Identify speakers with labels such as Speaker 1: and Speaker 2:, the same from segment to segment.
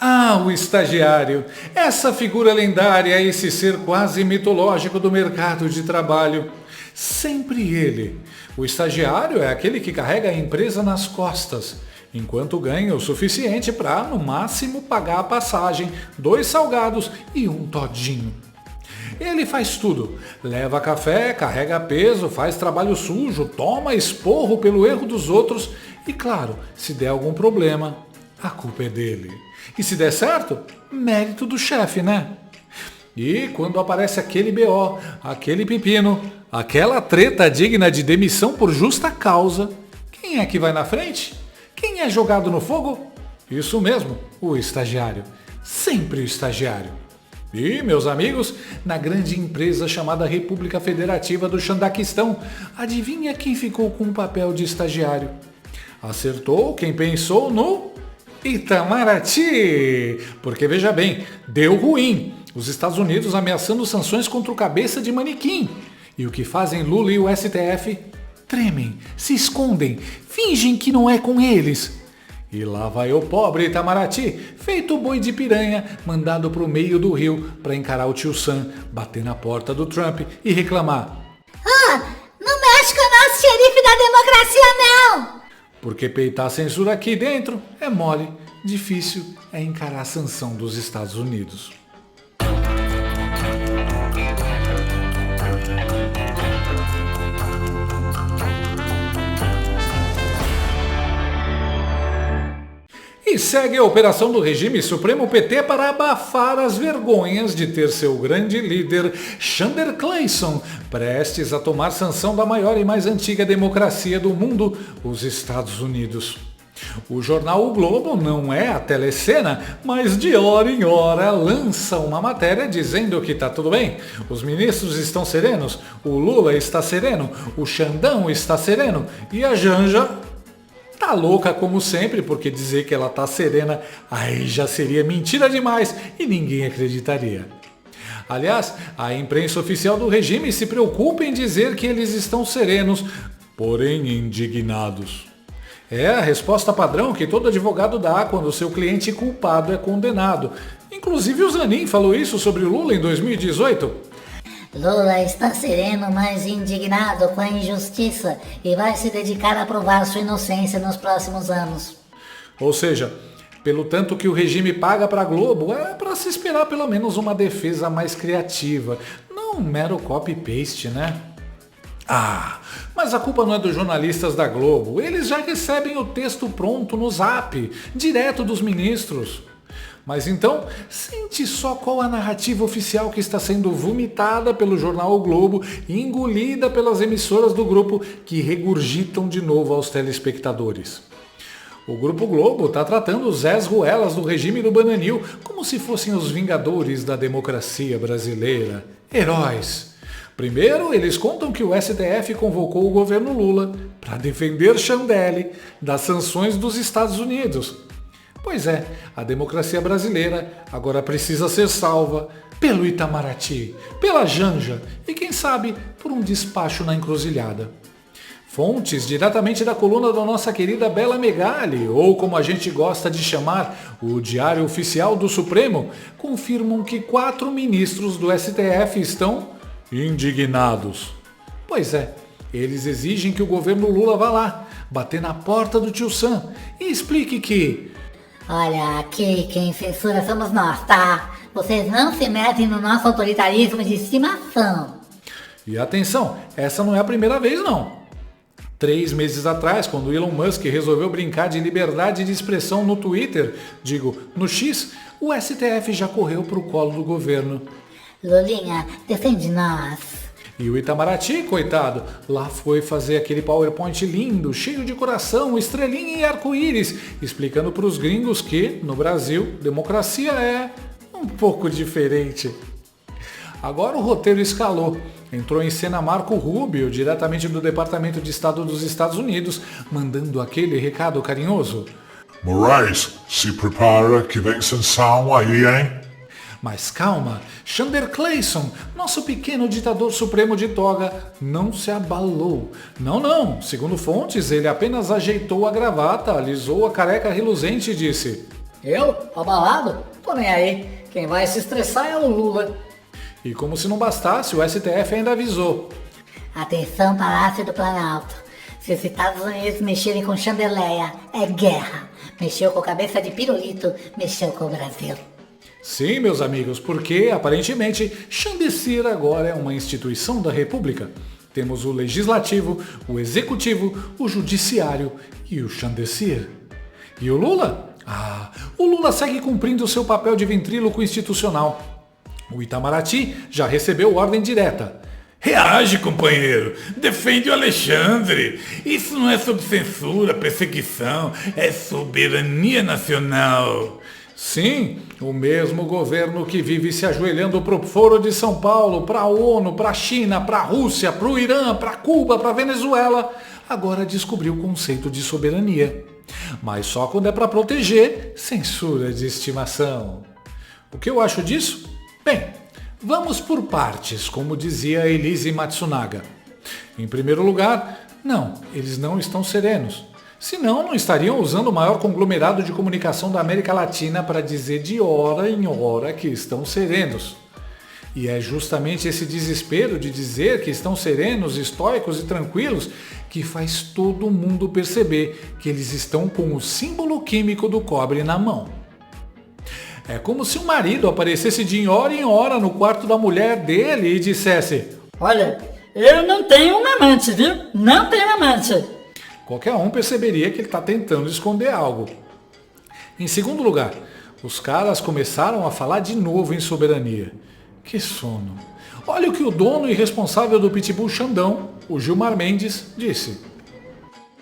Speaker 1: Ah, o estagiário! Essa figura lendária, esse ser quase mitológico do mercado de trabalho. Sempre ele. O estagiário é aquele que carrega a empresa nas costas, enquanto ganha o suficiente para, no máximo, pagar a passagem, 2 salgados e um todinho. Ele faz tudo. Leva café, carrega peso, faz trabalho sujo, toma esporro pelo erro dos outros e, claro, se der algum problema, a culpa é dele. E se der certo, mérito do chefe, né? E quando aparece aquele BO, aquele pepino, aquela treta digna de demissão por justa causa, quem é que vai na frente? Quem é jogado no fogo? Isso mesmo, o estagiário. Sempre o estagiário. E, meus amigos, na grande empresa chamada República Federativa do Xandaquistão, adivinha quem ficou com o papel de estagiário? Acertou quem pensou no Itamaraty! Porque veja bem, deu ruim. Os Estados Unidos ameaçando sanções contra o cabeça de manequim. E o que fazem Lula e o STF? Tremem, se escondem, fingem que não é com eles. E lá vai o pobre Itamaraty, feito boi de piranha, mandado para o meio do rio para encarar o tio Sam, bater na porta do Trump e reclamar.
Speaker 2: Ah, não mexe com o nosso xerife da democracia não!
Speaker 1: Porque peitar a censura aqui dentro é mole, difícil é encarar a sanção dos Estados Unidos. E segue a operação do regime Supremo PT para abafar as vergonhas de ter seu grande líder, Xander Clayson, prestes a tomar sanção da maior e mais antiga democracia do mundo, os Estados Unidos. O jornal O Globo não é a telecena, mas de hora em hora lança uma matéria dizendo que tá tudo bem, os ministros estão serenos, o Lula está sereno, o Xandão está sereno e a Janja tá louca como sempre, porque dizer que ela tá serena aí já seria mentira demais e ninguém acreditaria. Aliás, a imprensa oficial do regime se preocupa em dizer que eles estão serenos, porém indignados. É a resposta padrão que todo advogado dá quando seu cliente culpado é condenado. Inclusive o Zanin falou isso sobre o Lula em 2018.
Speaker 2: Lula está sereno, mas indignado com a injustiça e vai se dedicar a provar sua inocência nos próximos anos.
Speaker 1: Ou seja, pelo tanto que o regime paga para a Globo, é para se esperar pelo menos uma defesa mais criativa, não um mero copy-paste, né? Ah, mas a culpa não é dos jornalistas da Globo, eles já recebem o texto pronto no Zap, direto dos ministros. Mas então, sente só qual a narrativa oficial que está sendo vomitada pelo jornal O Globo e engolida pelas emissoras do grupo que regurgitam de novo aos telespectadores. O Grupo Globo está tratando os Zés Ruelas do regime do Bananil como se fossem os vingadores da democracia brasileira, heróis. Primeiro, eles contam que o STF convocou o governo Lula para defender Chandelle das sanções dos Estados Unidos. Pois é, a democracia brasileira agora precisa ser salva pelo Itamaraty, pela Janja e quem sabe por um despacho na encruzilhada. Fontes diretamente da coluna da nossa querida Bela Megali, ou como a gente gosta de chamar, o Diário Oficial do Supremo, confirmam que 4 ministros do STF estão indignados. Pois é, eles exigem que o governo Lula vá lá, bater na porta do tio Sam e explique que...
Speaker 2: Olha, aqui quem censura somos nós, tá? Vocês não se metem no nosso autoritarismo de estimação.
Speaker 1: E atenção, essa não é a primeira vez não. 3 meses atrás, quando Elon Musk resolveu brincar de liberdade de expressão no Twitter, no X, o STF já correu pro colo do governo.
Speaker 2: Lulinha, defende nós.
Speaker 1: E o Itamaraty, coitado, lá foi fazer aquele PowerPoint lindo, cheio de coração, estrelinha e arco-íris, explicando para os gringos que, no Brasil, democracia é um pouco diferente. Agora o roteiro escalou. Entrou em cena Marco Rubio, diretamente do Departamento de Estado dos Estados Unidos, mandando aquele recado carinhoso.
Speaker 3: Moraes, se prepara que vem sanção aí, hein?
Speaker 1: Mas calma, Xander Clayson, nosso pequeno ditador supremo de toga, não se abalou. Não, segundo fontes, ele apenas ajeitou a gravata, alisou a careca reluzente e disse...
Speaker 4: Eu? Abalado? Tô nem aí. Quem vai se estressar é o Lula.
Speaker 1: E como se não bastasse, o STF ainda avisou.
Speaker 2: Atenção, Palácio do Planalto. Se os Estados Unidos mexerem com Chandeleia, é guerra. Mexeu com cabeça de pirulito, mexeu com o Brasil.
Speaker 1: Sim, meus amigos, porque aparentemente Chandecir agora é uma instituição da República. Temos o Legislativo, o Executivo, o Judiciário e o Chandecir. E o Lula? O Lula segue cumprindo seu papel de ventríloco institucional. O Itamaraty já recebeu ordem direta.
Speaker 5: Reage, companheiro. Defende o Alexandre. Isso não é sob censura, perseguição, é soberania nacional.
Speaker 1: Sim, o mesmo governo que vive se ajoelhando pro Foro de São Paulo, pra ONU, pra China, pra Rússia, pro Irã, pra Cuba, pra Venezuela, agora descobriu o conceito de soberania. Mas só quando é para proteger, censura de estimação. O que eu acho disso? Bem, vamos por partes, como dizia Elise Matsunaga. Em primeiro lugar, não, eles não estão serenos. Senão, não estariam usando o maior conglomerado de comunicação da América Latina para dizer de hora em hora que estão serenos. E é justamente esse desespero de dizer que estão serenos, estoicos e tranquilos que faz todo mundo perceber que eles estão com o símbolo químico do cobre na mão. É como se o marido aparecesse de hora em hora no quarto da mulher dele e dissesse:
Speaker 4: Olha, eu não tenho um amante, viu? Não tenho amante.
Speaker 1: Qualquer um perceberia que ele está tentando esconder algo. Em segundo lugar, os caras começaram a falar de novo em soberania. Que sono. Olha o que o dono e responsável do Pitbull Xandão, o Gilmar Mendes, disse.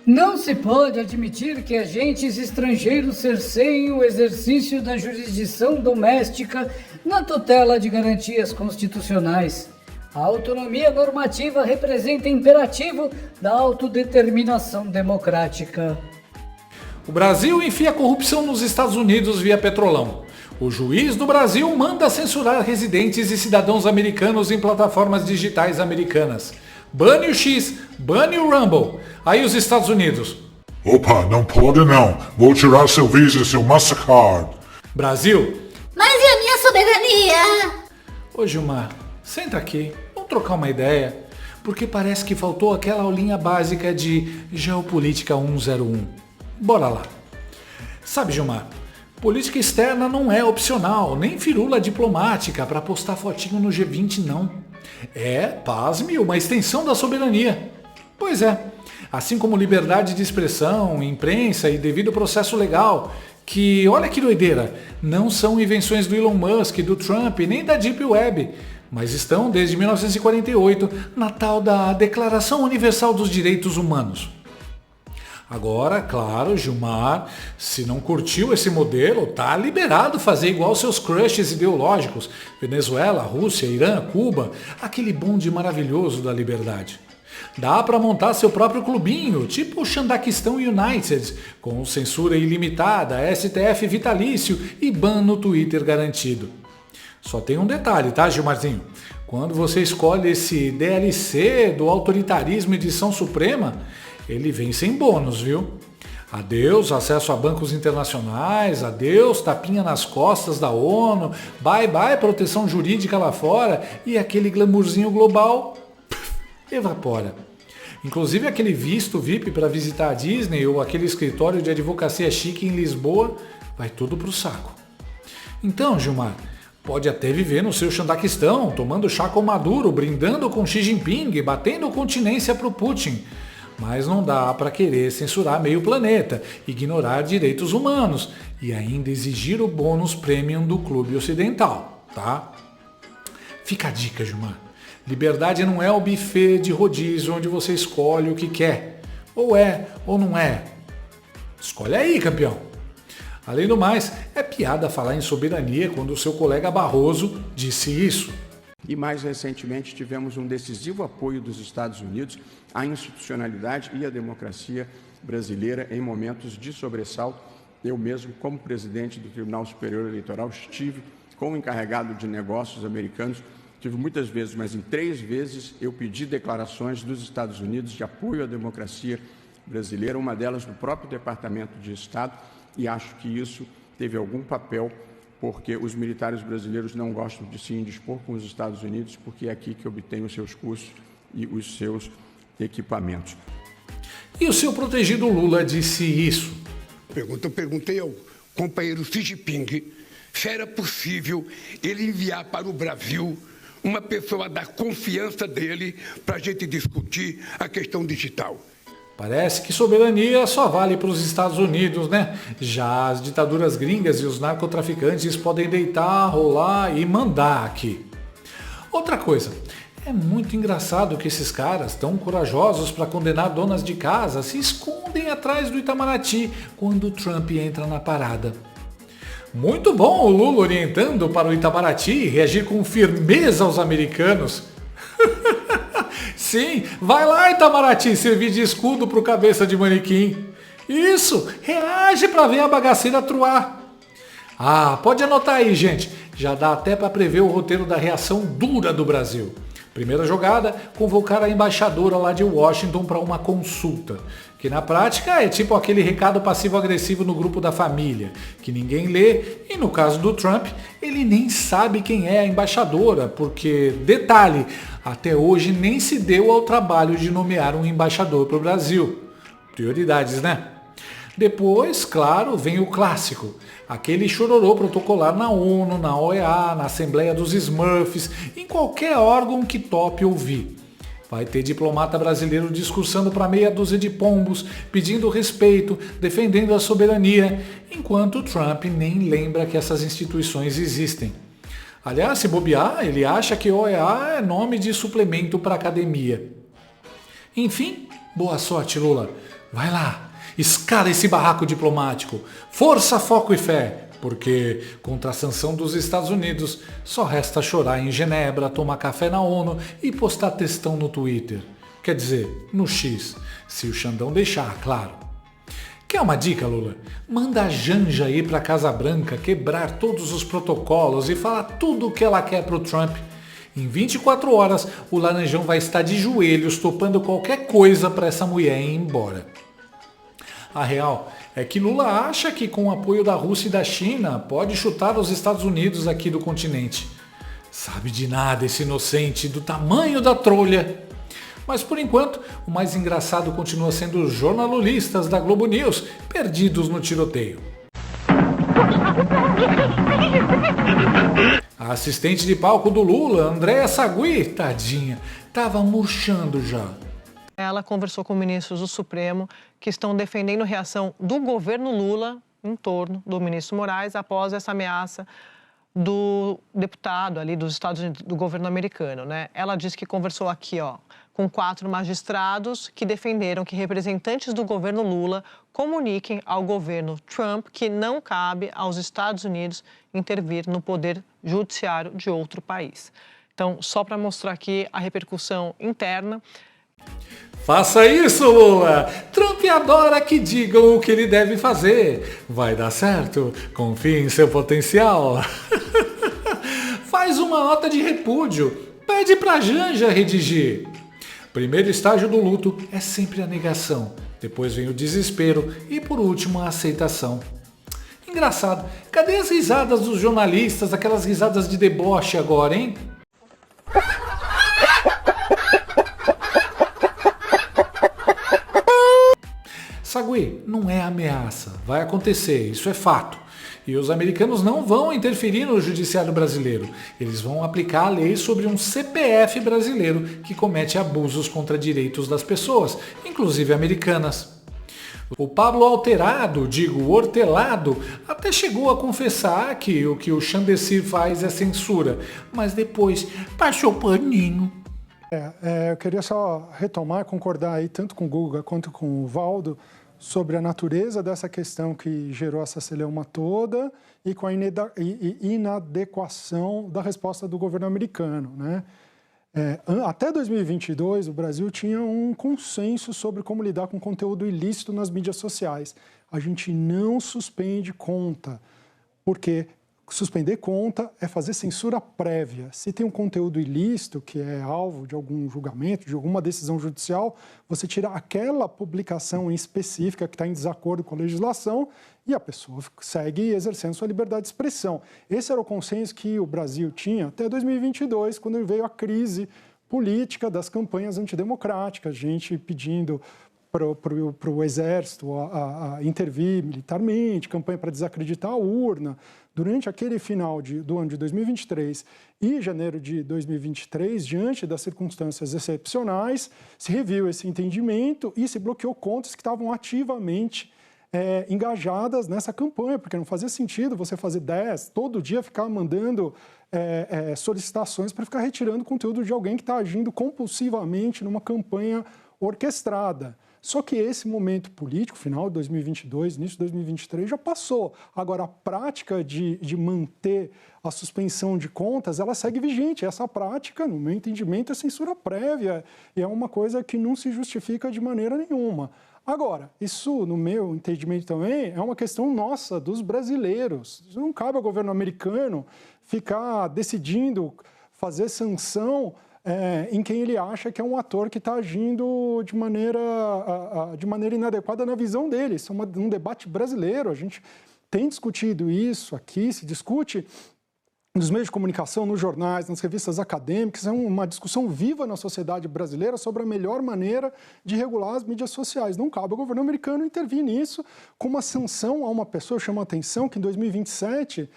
Speaker 6: Não se pode admitir que agentes estrangeiros cerceiem o exercício da jurisdição doméstica na tutela de garantias constitucionais. A autonomia normativa representa imperativo da autodeterminação democrática.
Speaker 1: O Brasil enfia a corrupção nos Estados Unidos via Petrolão. O juiz do Brasil manda censurar residentes e cidadãos americanos em plataformas digitais americanas. Bane o X, bane o Rumble. Aí os Estados Unidos.
Speaker 3: Opa, não pode não. Vou tirar seu Visa e seu Mastercard.
Speaker 1: Brasil.
Speaker 2: Mas e a minha soberania?
Speaker 1: Ô Gilmar, senta aqui. Vamos trocar uma ideia. Porque parece que faltou aquela aulinha básica de Geopolítica 101. Bora lá. Sabe, Gilmar, política externa não é opcional, nem firula diplomática para postar fotinho no G20, não. É, pasme, uma extensão da soberania. Pois é, assim como liberdade de expressão, imprensa e devido processo legal, que, olha que doideira, não são invenções do Elon Musk, do Trump, nem da Deep Web, mas estão desde 1948 na tal da Declaração Universal dos Direitos Humanos. Agora, claro, Gilmar, se não curtiu esse modelo, tá liberado fazer igual seus crushes ideológicos, Venezuela, Rússia, Irã, Cuba, aquele bonde maravilhoso da liberdade. Dá para montar seu próprio clubinho, tipo o Xandaquistão United, com censura ilimitada, STF vitalício e ban no Twitter garantido. Só tem um detalhe, tá, Gilmarzinho? Quando você escolhe esse DLC do autoritarismo edição suprema, ele vem sem bônus, viu? Adeus acesso a bancos internacionais, adeus tapinha nas costas da ONU, bye bye proteção jurídica lá fora e aquele glamourzinho global evapora. Inclusive aquele visto VIP para visitar a Disney ou aquele escritório de advocacia chique em Lisboa, vai tudo pro saco. Então, Gilmar, pode até viver no seu Xandaquistão, tomando chá com Maduro, brindando com Xi Jinping, batendo continência pro Putin. Mas não dá para querer censurar meio planeta, ignorar direitos humanos e ainda exigir o bônus premium do clube ocidental, tá? Fica a dica, Gilmar. Liberdade não é o buffet de rodízio onde você escolhe o que quer. Ou é, ou não é. Escolhe aí, campeão. Além do mais, é piada falar em soberania quando o seu colega Barroso disse isso.
Speaker 7: E mais recentemente tivemos um decisivo apoio dos Estados Unidos à institucionalidade e à democracia brasileira em momentos de sobressalto. Eu mesmo, como presidente do Tribunal Superior Eleitoral, estive com o encarregado de negócios americanos, tive muitas vezes, mas em 3 vezes eu pedi declarações dos Estados Unidos de apoio à democracia brasileira, uma delas do próprio Departamento de Estado, e acho que isso teve algum papel, porque os militares brasileiros não gostam de se indispor com os Estados Unidos, porque é aqui que obtém os seus cursos e os seus equipamentos.
Speaker 1: E o seu protegido Lula disse isso.
Speaker 8: Eu perguntei ao companheiro Xi Jinping se era possível ele enviar para o Brasil uma pessoa da confiança dele para a gente discutir a questão digital.
Speaker 1: Parece que soberania só vale para os Estados Unidos, né? Já as ditaduras gringas e os narcotraficantes podem deitar, rolar e mandar aqui. Outra coisa, é muito engraçado que esses caras, tão corajosos para condenar donas de casa, se escondem atrás do Itamaraty quando o Trump entra na parada. Muito bom o Lula orientando para o Itamaraty reagir com firmeza aos americanos. Sim, vai lá, Itamaraty, servir de escudo pro cabeça de manequim. Isso, reage para ver a bagaceira truar. Ah, pode anotar aí, gente. Já dá até para prever o roteiro da reação dura do Brasil. Primeira jogada, convocar a embaixadora lá de Washington para uma consulta. Que na prática é tipo aquele recado passivo-agressivo no grupo da família, que ninguém lê, e no caso do Trump, ele nem sabe quem é a embaixadora, porque, detalhe, até hoje nem se deu ao trabalho de nomear um embaixador para o Brasil. Prioridades, né? Depois, claro, vem o clássico, aquele chororô protocolar na ONU, na OEA, na Assembleia dos Smurfs, em qualquer órgão que tope ouvir. Vai ter diplomata brasileiro discursando para meia dúzia de pombos, pedindo respeito, defendendo a soberania, enquanto Trump nem lembra que essas instituições existem. Aliás, se bobear, ele acha que OEA é nome de suplemento para academia. Enfim, boa sorte, Lula. Vai lá, escala esse barraco diplomático. Força, foco e fé. Porque, contra a sanção dos Estados Unidos, só resta chorar em Genebra, tomar café na ONU e postar textão no Twitter. Quer dizer, no X, se o Xandão deixar, claro. Quer uma dica, Lula? Manda a Janja ir pra Casa Branca, quebrar todos os protocolos e falar tudo o que ela quer pro Trump. Em 24 horas, o Laranjão vai estar de joelhos topando qualquer coisa para essa mulher ir embora. A real é que Lula acha que com o apoio da Rússia e da China pode chutar os Estados Unidos aqui do continente. Sabe de nada esse inocente do tamanho da trolha. Mas por enquanto, o mais engraçado continua sendo os jornalistas da Globo News, perdidos no tiroteio. A assistente de palco do Lula, Andréa Sagui, tadinha, estava murchando já.
Speaker 9: Ela conversou com ministros do Supremo que estão defendendo a reação do governo Lula em torno do ministro Moraes após essa ameaça do deputado ali dos Estados Unidos, do governo americano, né? Ela disse que conversou aqui, com 4 magistrados que defenderam que representantes do governo Lula comuniquem ao governo Trump que não cabe aos Estados Unidos intervir no poder judiciário de outro país. Então, só para mostrar aqui a repercussão interna.
Speaker 1: Faça isso, Lula! Trump adora que digam o que ele deve fazer. Vai dar certo. Confie em seu potencial. Faz uma nota de repúdio. Pede pra Janja redigir. Primeiro estágio do luto é sempre a negação. Depois vem o desespero e, por último, a aceitação. Engraçado. Cadê as risadas dos jornalistas, aquelas risadas de deboche agora, hein? Sagui, não é ameaça, vai acontecer, isso é fato. E os americanos não vão interferir no judiciário brasileiro. Eles vão aplicar a lei sobre um CPF brasileiro que comete abusos contra direitos das pessoas, inclusive americanas. O Pablo Alterado, hortelado, até chegou a confessar que o Xandeci faz é censura, mas depois passou paninho.
Speaker 10: Eu queria só retomar, concordar aí tanto com o Guga quanto com o Valdo sobre a natureza dessa questão que gerou essa celeuma toda e com a inadequação da resposta do governo americano, né? Até 2022, o Brasil tinha um consenso sobre como lidar com conteúdo ilícito nas mídias sociais. A gente não suspende conta, porque Suspender conta é fazer censura prévia. Se tem um conteúdo ilícito, que é alvo de algum julgamento, de alguma decisão judicial, você tira aquela publicação em específica que está em desacordo com a legislação e a pessoa segue exercendo sua liberdade de expressão. Esse era o consenso que o Brasil tinha até 2022, quando veio a crise política das campanhas antidemocráticas, gente pedindo para o Exército a intervir militarmente, campanha para desacreditar a urna. Durante aquele final do ano de 2023 e janeiro de 2023, diante das circunstâncias excepcionais, se reviu esse entendimento e se bloqueou contas que estavam ativamente engajadas nessa campanha, porque não fazia sentido você fazer 10, todo dia ficar mandando solicitações para ficar retirando conteúdo de alguém que está agindo compulsivamente numa campanha orquestrada. Só que esse momento político, final de 2022, início de 2023, já passou. Agora, a prática de manter a suspensão de contas, ela segue vigente. Essa prática, no meu entendimento, é censura prévia e é uma coisa que não se justifica de maneira nenhuma. Agora, isso, no meu entendimento também, é uma questão nossa, dos brasileiros. Isso não cabe ao governo americano ficar decidindo fazer sanção em quem ele acha que é um ator que está agindo de maneira inadequada na visão dele. Isso é um debate brasileiro, a gente tem discutido isso aqui, se discute nos meios de comunicação, nos jornais, nas revistas acadêmicas, é uma discussão viva na sociedade brasileira sobre a melhor maneira de regular as mídias sociais. Não cabe ao governo americano intervir nisso com uma sanção a uma pessoa. Chama a atenção que em 2027...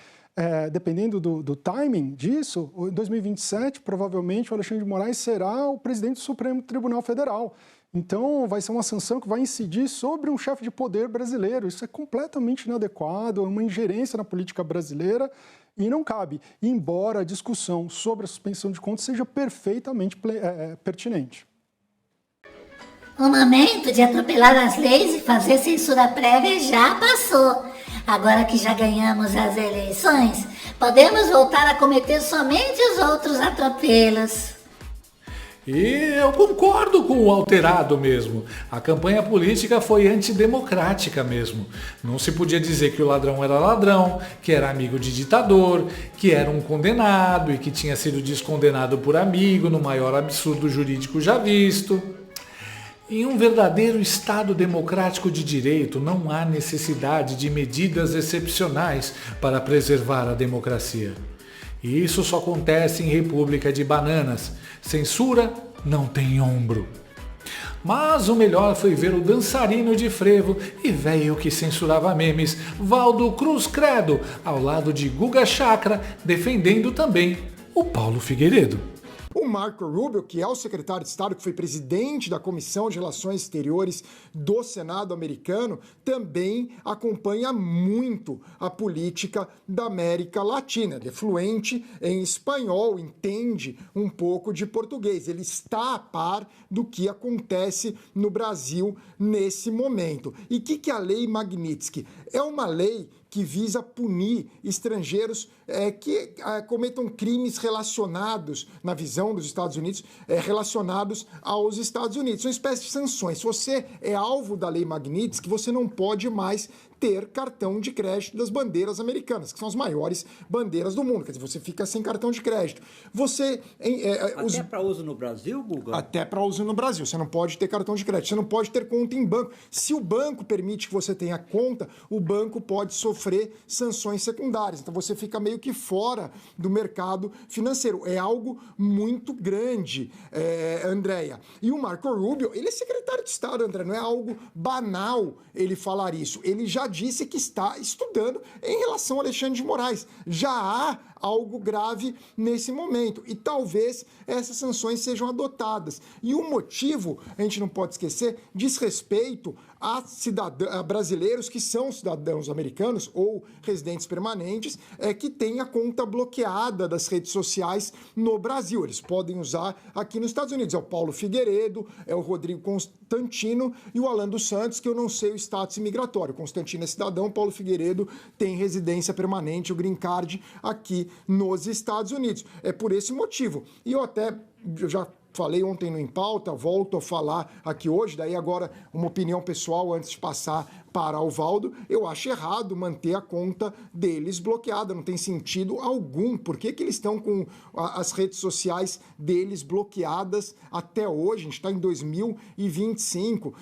Speaker 10: dependendo do timing disso, em 2027, provavelmente, o Alexandre de Moraes será o presidente do Supremo Tribunal Federal. Então, vai ser uma sanção que vai incidir sobre um chefe de poder brasileiro. Isso é completamente inadequado, é uma ingerência na política brasileira e não cabe, embora a discussão sobre a suspensão de contas seja perfeitamente pertinente.
Speaker 2: O momento de atropelar as leis e fazer censura prévia já passou. Agora que já ganhamos as eleições, podemos voltar a cometer somente os outros atropelos.
Speaker 1: E eu concordo com o alterado mesmo. A campanha política foi antidemocrática mesmo. Não se podia dizer que o ladrão era ladrão, que era amigo de ditador, que era um condenado e que tinha sido descondenado por amigo no maior absurdo jurídico já visto. Em um verdadeiro Estado democrático de direito, não há necessidade de medidas excepcionais para preservar a democracia. E isso só acontece em República de Bananas. Censura não tem ombro. Mas o melhor foi ver o dançarino de frevo e velho que censurava memes, Valdo Cruz Credo, ao lado de Guga Chakra, defendendo também o Paulo Figueiredo.
Speaker 11: O Marco Rubio, que é o secretário de Estado, que foi presidente da Comissão de Relações Exteriores do Senado americano, também acompanha muito a política da América Latina. Ele é fluente em espanhol, entende um pouco de português. Ele está a par do que acontece no Brasil nesse momento. E o que é a Lei Magnitsky? É uma lei que visa punir estrangeiros que cometam crimes relacionados, na visão dos Estados Unidos, relacionados aos Estados Unidos. São uma espécie de sanções. Se você é alvo da Lei Magnitsky, você não pode mais ter cartão de crédito das bandeiras americanas, que são as maiores bandeiras do mundo. Quer dizer, você fica sem cartão de crédito.
Speaker 12: Até para uso no Brasil, Guga?
Speaker 11: Até para uso no Brasil. Você não pode ter cartão de crédito, você não pode ter conta em banco. Se o banco permite que você tenha conta, o banco pode sofrer sanções secundárias. Então você fica meio que fora do mercado financeiro. É algo muito grande, Andréia. E o Marco Rubio, ele é secretário de Estado, André, não é algo banal ele falar isso. Ele já disse que está estudando em relação ao Alexandre de Moraes. Já há algo grave nesse momento e talvez essas sanções sejam adotadas. E o motivo, a gente não pode esquecer, diz respeito a brasileiros que são cidadãos americanos ou residentes permanentes que têm a conta bloqueada das redes sociais no Brasil. Eles podem usar aqui nos Estados Unidos. É o Paulo Figueiredo, é o Rodrigo Constantino e o Alan dos Santos, que eu não sei o status imigratório. Constantino é cidadão, Paulo Figueiredo tem residência permanente, o green card aqui nos Estados Unidos. É por esse motivo. E eu já falei ontem no Em Pauta, volto a falar aqui hoje, daí agora uma opinião pessoal antes de passar para o Valdo, eu acho errado manter a conta deles bloqueada, não tem sentido algum. Por que eles estão com as redes sociais deles bloqueadas até hoje? A gente está em 2025.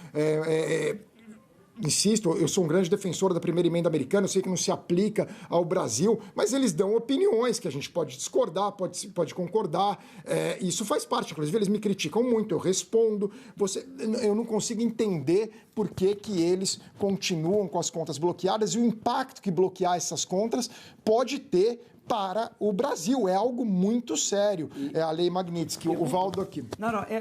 Speaker 11: Insisto, eu sou um grande defensor da primeira emenda americana, eu sei que não se aplica ao Brasil, mas eles dão opiniões que a gente pode discordar, pode concordar, isso faz parte. Inclusive, eles me criticam muito, eu respondo. Eu não consigo entender por que eles continuam com as contas bloqueadas e o impacto que bloquear essas contas pode ter para o Brasil. É algo muito sério. É a lei Magnitsky, o Valdo aqui.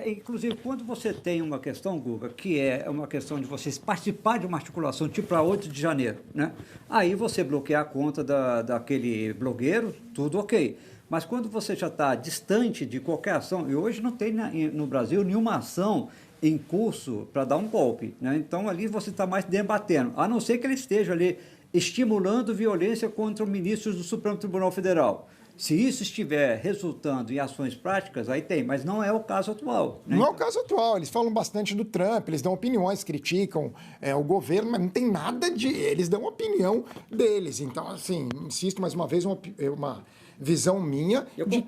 Speaker 12: Inclusive, quando você tem uma questão, Guga, que é uma questão de você participar de uma articulação tipo para 8 de janeiro, né? Aí você bloquear a conta daquele blogueiro, tudo ok. Mas quando você já está distante de qualquer ação, e hoje não tem no Brasil nenhuma ação em curso para dar um golpe, né? Então ali você está mais debatendo, a não ser que ele esteja ali estimulando violência contra ministros do Supremo Tribunal Federal. Se isso estiver resultando em ações práticas, aí tem, mas não é o caso atual. Né?
Speaker 11: Não é o caso atual. Eles falam bastante do Trump, eles dão opiniões, criticam o governo, mas não tem nada de... Eles dão opinião deles. Então, assim, insisto mais uma vez, uma visão minha de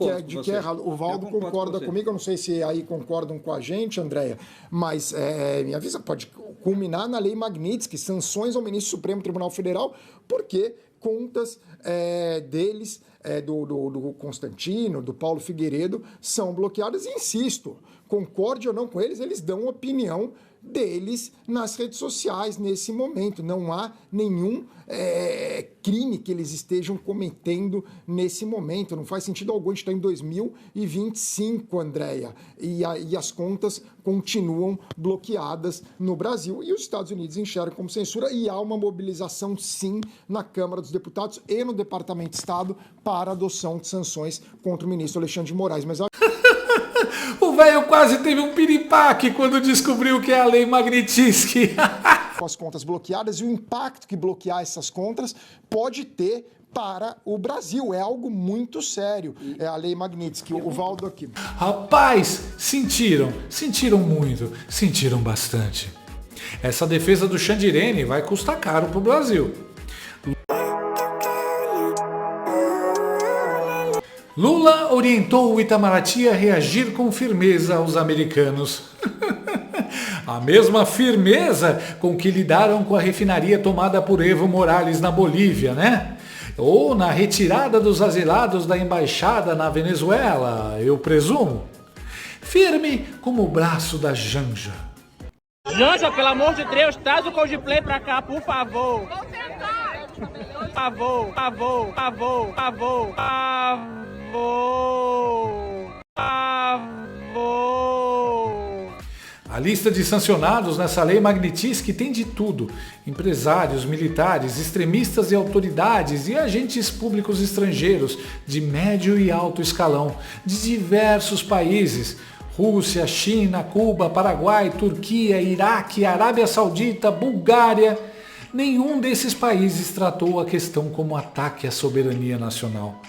Speaker 11: que é errado. O Valdo concorda comigo, eu não sei se aí concordam com a gente, Andréia, mas minha visão pode culminar na lei Magnitsky, sanções ao ministro do Supremo Tribunal Federal, porque contas deles, do Constantino, do Paulo Figueiredo, são bloqueadas. E insisto, concorde ou não com eles, eles dão opinião deles nas redes sociais nesse momento. Não há nenhum crime que eles estejam cometendo nesse momento. Não faz sentido algum. A gente está em 2025, Andréia, e as contas continuam bloqueadas no Brasil e os Estados Unidos enxergam como censura, e há uma mobilização, sim, na Câmara dos Deputados e no Departamento de Estado para a adoção de sanções contra o ministro Alexandre de Moraes. Mas
Speaker 1: o velho quase teve um piripaque quando descobriu que é a lei Magnitsky.
Speaker 11: Com as contas bloqueadas e o impacto que bloquear essas contas pode ter para o Brasil. É algo muito sério. É a lei Magnitsky. O Valdo aqui.
Speaker 1: Rapaz, sentiram muito, sentiram bastante. Essa defesa do Xandirene vai custar caro pro Brasil. Lula orientou o Itamaraty a reagir com firmeza aos americanos. A mesma firmeza com que lidaram com a refinaria tomada por Evo Morales na Bolívia, né? Ou na retirada dos asilados da embaixada na Venezuela, eu presumo. Firme como o braço da Janja.
Speaker 13: Janja, pelo amor de Deus, traz o Coldplay pra cá, por favor. Por favor, por favor, por favor, por favor, por favor.
Speaker 1: A lista de sancionados nessa lei Magnitsky tem de tudo: empresários, militares, extremistas e autoridades e agentes públicos estrangeiros de médio e alto escalão, de diversos países: Rússia, China, Cuba, Paraguai, Turquia, Iraque, Arábia Saudita, Bulgária. Nenhum desses países tratou a questão como ataque à soberania nacional.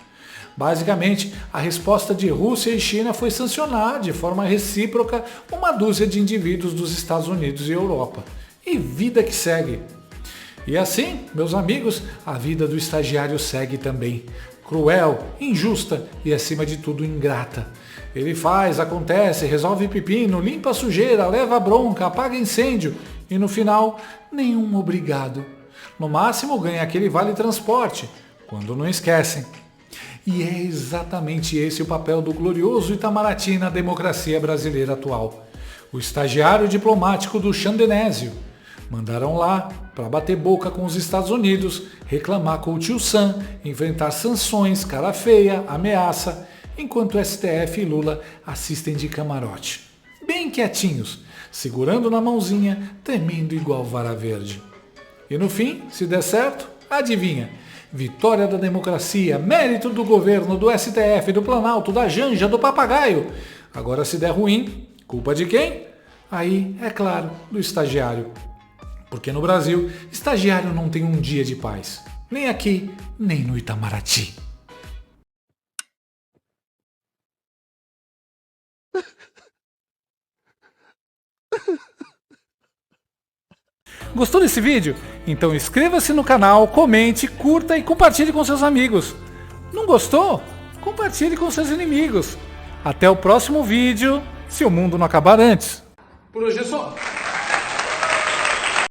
Speaker 1: Basicamente, a resposta de Rússia e China foi sancionar de forma recíproca uma dúzia de indivíduos dos Estados Unidos e Europa. E vida que segue. E assim, meus amigos, a vida do estagiário segue também. Cruel, injusta e, acima de tudo, ingrata. Ele faz, acontece, resolve pepino, limpa a sujeira, leva bronca, apaga incêndio e, no final, nenhum obrigado. No máximo, ganha aquele vale transporte, quando não esquecem. E é exatamente esse o papel do glorioso Itamaraty na democracia brasileira atual. O estagiário diplomático do Xandenésio. Mandaram lá para bater boca com os Estados Unidos, reclamar com o tio Sam, enfrentar sanções, cara feia, ameaça, enquanto STF e Lula assistem de camarote. Bem quietinhos, segurando na mãozinha, tremendo igual vara verde. E no fim, se der certo, adivinha? Vitória da democracia, mérito do governo, do STF, do Planalto, da Janja, do papagaio. Agora, se der ruim, culpa de quem? Aí, é claro, do estagiário. Porque no Brasil, estagiário não tem um dia de paz. Nem aqui, nem no Itamaraty. Gostou desse vídeo? Então inscreva-se no canal, comente, curta e compartilhe com seus amigos. Não gostou? Compartilhe com seus inimigos. Até o próximo vídeo, se o mundo não acabar antes.
Speaker 14: Por hoje é só.